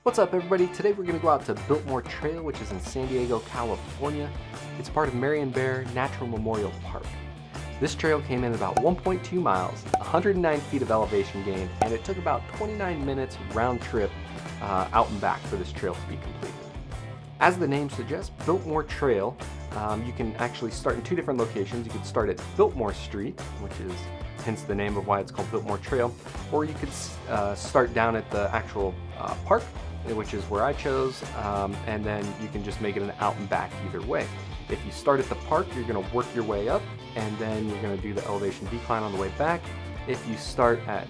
What's up, everybody? Today we're going to go out to Biltmore Trail, which is in San Diego, California. It's part of Marian Natural Memorial Park. This trail came in about 1.2 miles, 109 feet of elevation gain, and it took about 29 minutes round trip out and back for this trail to be completed. As the name suggests, Biltmore Trail, you can actually start in two different locations. You could start at Biltmore Street, which is hence the name of why it's called Biltmore Trail, or you could start down at the actual park, which is where I chose, and then you can just make it an out and back either way. If you start at the park, you're going to work your way up, and then you're going to do the elevation decline on the way back. If you start at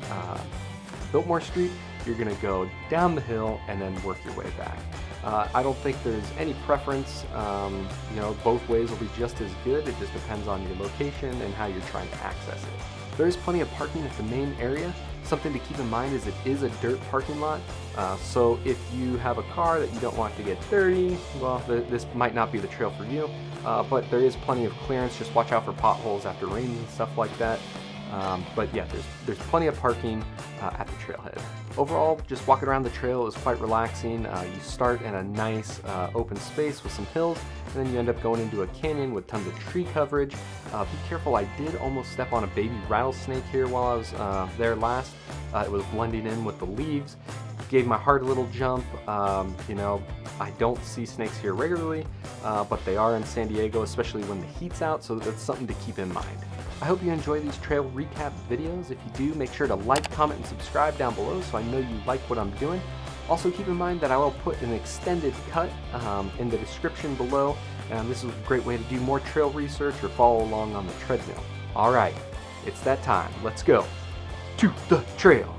Biltmore Street, you're going to go down the hill and then work your way back. I don't think there's any preference. Both ways will be just as good. It just depends on your location and how you're trying to access it. There is plenty of parking at the main area. Something to keep in mind is it is a dirt parking lot, so if you have a car that you don't want to get dirty, well, this might not be the trail for you, but there is plenty of clearance. Just watch out for potholes after rain and stuff like that. But yeah, there's plenty of parking at the trailhead. Overall, just walking around the trail is quite relaxing. You start in a nice open space with some hills, and then you end up going into a canyon with tons of tree coverage. Be careful, I did almost step on a baby rattlesnake here while I was there last. It was blending in with the leaves. Gave my heart a little jump. I don't see snakes here regularly, but they are in San Diego, especially when the heat's out, so that's something to keep in mind. I hope you enjoy these trail recap videos. If you do, make sure to like, comment, and subscribe down below so I know you like what I'm doing. Also keep in mind that I will put an extended cut in the description below, and this is a great way to do more trail research or follow along on the treadmill. Alright, it's that time. Let's go to the trail.